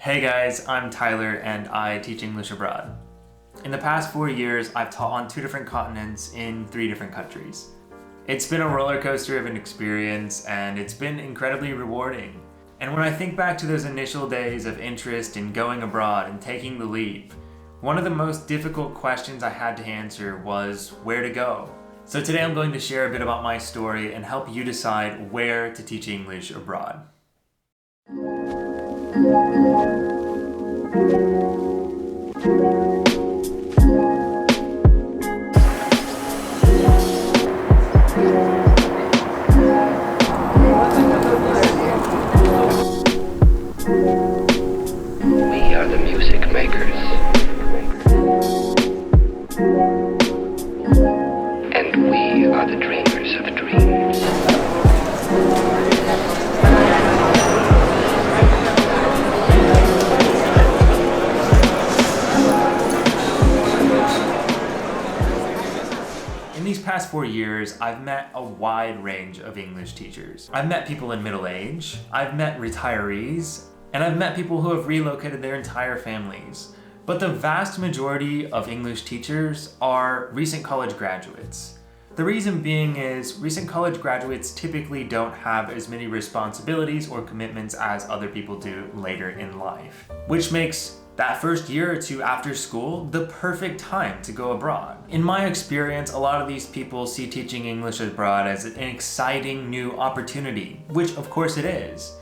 Hey guys, I'm Tyler and I teach English abroad. In the past 4 years, I've taught on 2 different continents in 3 different countries. It's been a roller coaster of an experience and it's been incredibly rewarding. And when I think back to those initial days of interest in going abroad and taking the leap, one of the most difficult questions I had to answer was where to go. So today I'm going to share a bit about my story and help you decide where to teach English abroad. We are the music makers. And we are the dreamers of dreams. In these past 4 years, I've met a wide range of English teachers. I've met people in middle age, I've met retirees, and I've met people who have relocated their entire families. But the vast majority of English teachers are recent college graduates. The reason being is recent college graduates typically don't have as many responsibilities or commitments as other people do later in life, which makes that first year or 2 after school the perfect time to go abroad. In my experience, a lot of these people see teaching English abroad as an exciting new opportunity, which of course it is.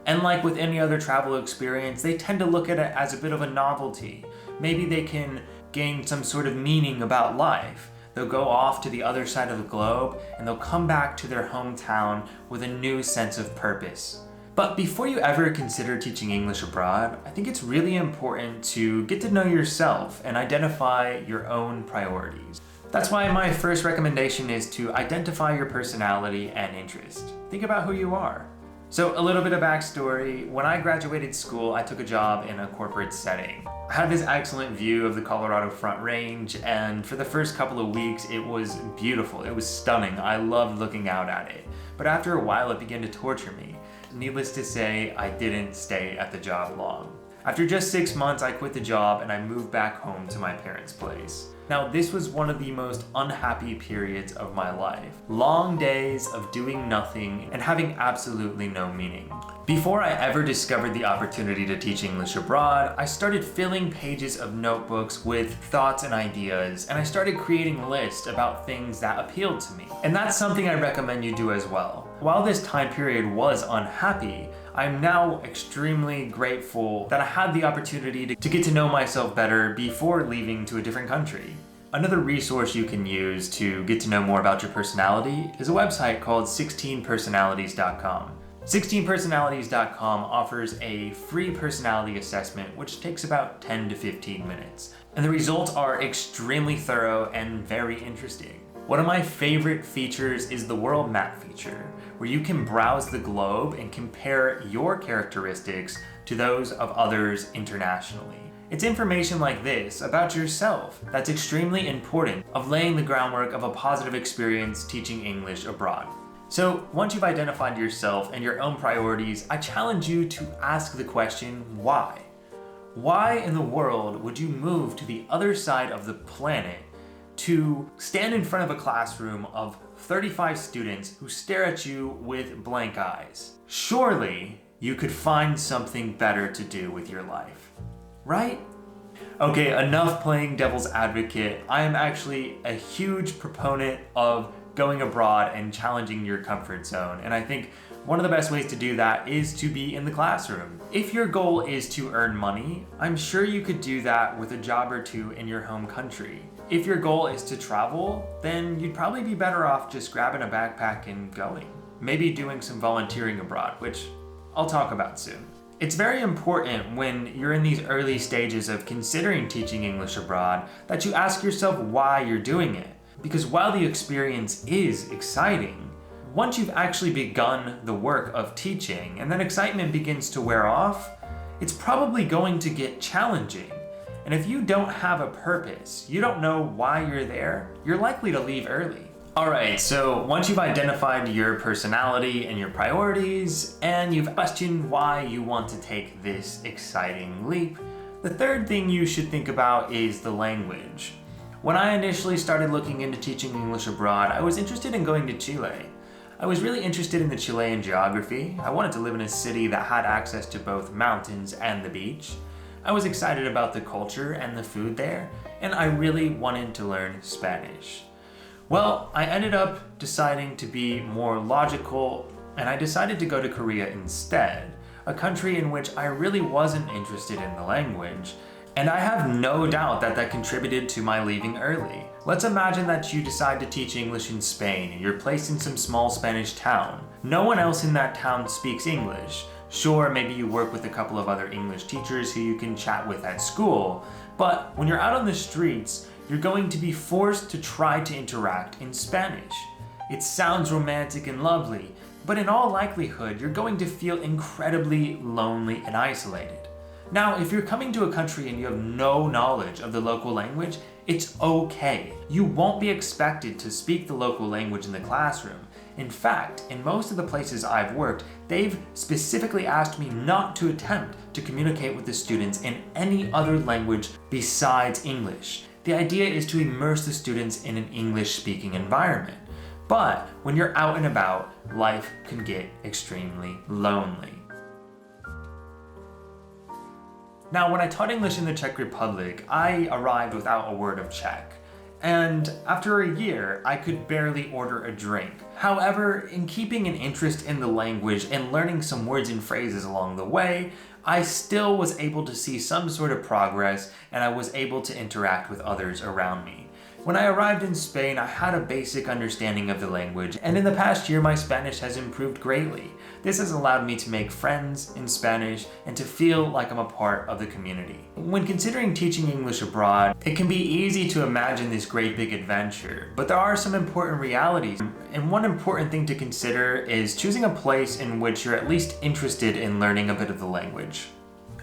And like with any other travel experience, they tend to look at it as a bit of a novelty. Maybe they can gain some sort of meaning about life. They'll go off to the other side of the globe and they'll come back to their hometown with a new sense of purpose. But before you ever consider teaching English abroad, I think it's really important to get to know yourself and identify your own priorities. That's why my first recommendation is to identify your personality and interest. Think about who you are. So a little bit of backstory, when I graduated school, I took a job in a corporate setting. I had this excellent view of the Colorado Front Range, and for the first couple of weeks, it was beautiful. It was stunning. I loved looking out at it. But after a while, it began to torture me. Needless to say, I didn't stay at the job long. After just 6 months, I quit the job and I moved back home to my parents' place. Now, this was one of the most unhappy periods of my life. Long days of doing nothing and having absolutely no meaning. Before I ever discovered the opportunity to teach English abroad, I started filling pages of notebooks with thoughts and ideas, and I started creating lists about things that appealed to me. And that's something I recommend you do as well. While this time period was unhappy, I'm now extremely grateful that I had the opportunity to get to know myself better before leaving to a different country. Another resource you can use to get to know more about your personality is a website called 16personalities.com. 16personalities.com offers a free personality assessment which takes about 10 to 15 minutes. And the results are extremely thorough and very interesting. One of my favorite features is the world map feature, where you can browse the globe and compare your characteristics to those of others internationally. It's information like this about yourself that's extremely important of laying the groundwork of a positive experience teaching English abroad. So once you've identified yourself and your own priorities, I challenge you to ask the question, why? Why in the world would you move to the other side of the planet to stand in front of a classroom of 35 students who stare at you with blank eyes? Surely you could find something better to do with your life, right? Okay, enough playing devil's advocate. I am actually a huge proponent of going abroad and challenging your comfort zone. And I think one of the best ways to do that is to be in the classroom. If your goal is to earn money, I'm sure you could do that with a job or 2 in your home country. If your goal is to travel, then you'd probably be better off just grabbing a backpack and going. Maybe doing some volunteering abroad, which I'll talk about soon. It's very important when you're in these early stages of considering teaching English abroad that you ask yourself why you're doing it. Because while the experience is exciting, once you've actually begun the work of teaching and that excitement begins to wear off, it's probably going to get challenging. And if you don't have a purpose, you don't know why you're there, you're likely to leave early. Alright, so once you've identified your personality and your priorities, and you've questioned why you want to take this exciting leap, the third thing you should think about is the language. When I initially started looking into teaching English abroad, I was interested in going to Chile. I was really interested in the Chilean geography. I wanted to live in a city that had access to both mountains and the beach. I was excited about the culture and the food there, and I really wanted to learn Spanish. Well, I ended up deciding to be more logical, and I decided to go to Korea instead, a country in which I really wasn't interested in the language, and I have no doubt that that contributed to my leaving early. Let's imagine that you decide to teach English in Spain and you're placed in some small Spanish town. No one else in that town speaks English. Sure, maybe you work with a couple of other English teachers who you can chat with at school, but when you're out on the streets, you're going to be forced to try to interact in Spanish. It sounds romantic and lovely, but in all likelihood, you're going to feel incredibly lonely and isolated. Now, if you're coming to a country and you have no knowledge of the local language, it's okay. You won't be expected to speak the local language in the classroom. In fact, in most of the places I've worked, they've specifically asked me not to attempt to communicate with the students in any other language besides English. The idea is to immerse the students in an English-speaking environment. But when you're out and about, life can get extremely lonely. Now, when I taught English in the Czech Republic, I arrived without a word of Czech. And after a year, I could barely order a drink. However, in keeping an interest in the language and learning some words and phrases along the way, I still was able to see some sort of progress, and I was able to interact with others around me. When I arrived in Spain, I had a basic understanding of the language, and in the past year, my Spanish has improved greatly. This has allowed me to make friends in Spanish and to feel like I'm a part of the community. When considering teaching English abroad, it can be easy to imagine this great big adventure, but there are some important realities. And one important thing to consider is choosing a place in which you're at least interested in learning a bit of the language.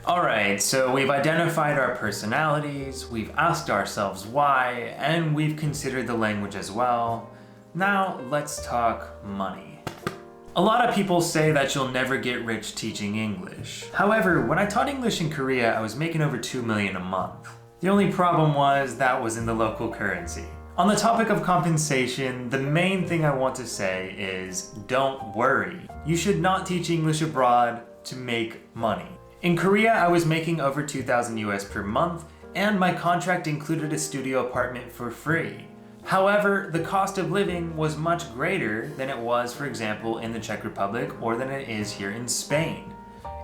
Alright, so we've identified our personalities, we've asked ourselves why, and we've considered the language as well. Now let's talk money. A lot of people say that you'll never get rich teaching English. However, when I taught English in Korea, I was making over $2 million a month. The only problem was that was in the local currency. On the topic of compensation, the main thing I want to say is don't worry. You should not teach English abroad to make money. In Korea, I was making over 2,000 US per month, and my contract included a studio apartment for free. However, the cost of living was much greater than it was, for example, in the Czech Republic or than it is here in Spain.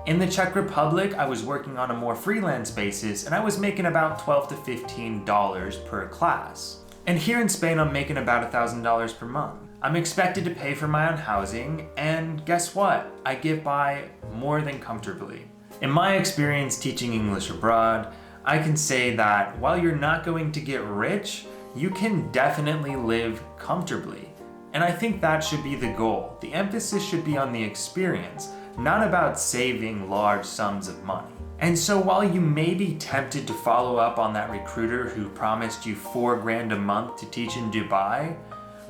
In the Czech Republic, I was working on a more freelance basis, and I was making about $12 to $15 per class. And here in Spain, I'm making about $1,000 per month. I'm expected to pay for my own housing, and guess what? I get by more than comfortably. In my experience teaching English abroad, I can say that while you're not going to get rich, you can definitely live comfortably. And I think that should be the goal. The emphasis should be on the experience, not about saving large sums of money. And so while you may be tempted to follow up on that recruiter who promised you $4,000 a month to teach in Dubai,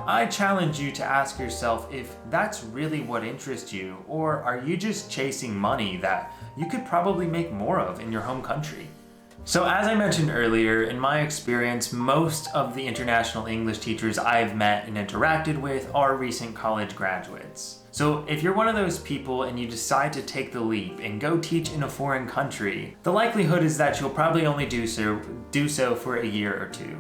I challenge you to ask yourself if that's really what interests you, or are you just chasing money that you could probably make more of in your home country? So as I mentioned earlier, in my experience, most of the international English teachers I've met and interacted with are recent college graduates. So if you're one of those people and you decide to take the leap and go teach in a foreign country, the likelihood is that you'll probably only do so for a year or two.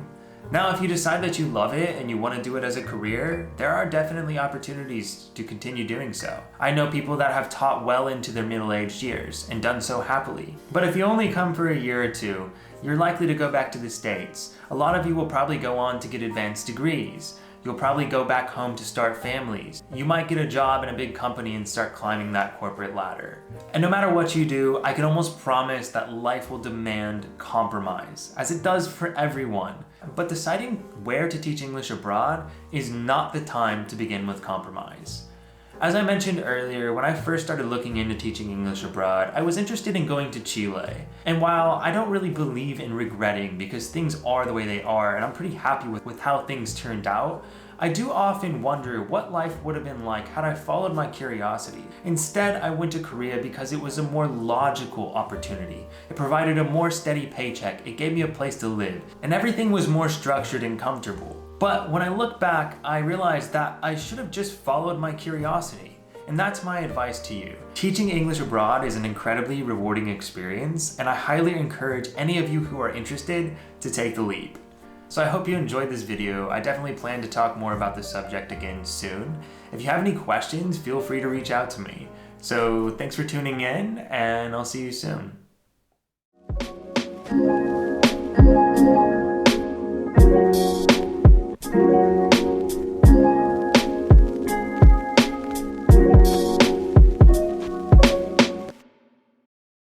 Now, if you decide that you love it and you want to do it as a career, there are definitely opportunities to continue doing so. I know people that have taught well into their middle-aged years and done so happily. But if you only come for a year or two, you're likely to go back to the States. A lot of you will probably go on to get advanced degrees. You'll probably go back home to start families. You might get a job in a big company and start climbing that corporate ladder. And no matter what you do, I can almost promise that life will demand compromise, as it does for everyone. But deciding where to teach English abroad is not the time to begin with compromise. As I mentioned earlier, when I first started looking into teaching English abroad, I was interested in going to Chile. And while I don't really believe in regretting because things are the way they are and I'm pretty happy with how things turned out, I do often wonder what life would have been like had I followed my curiosity. Instead, I went to Korea because it was a more logical opportunity. It provided a more steady paycheck, it gave me a place to live, and everything was more structured and comfortable. But when I look back, I realized that I should have just followed my curiosity. And that's my advice to you. Teaching English abroad is an incredibly rewarding experience, and I highly encourage any of you who are interested to take the leap. So I hope you enjoyed this video. I definitely plan to talk more about this subject again soon. If you have any questions, feel free to reach out to me. So thanks for tuning in, and I'll see you soon.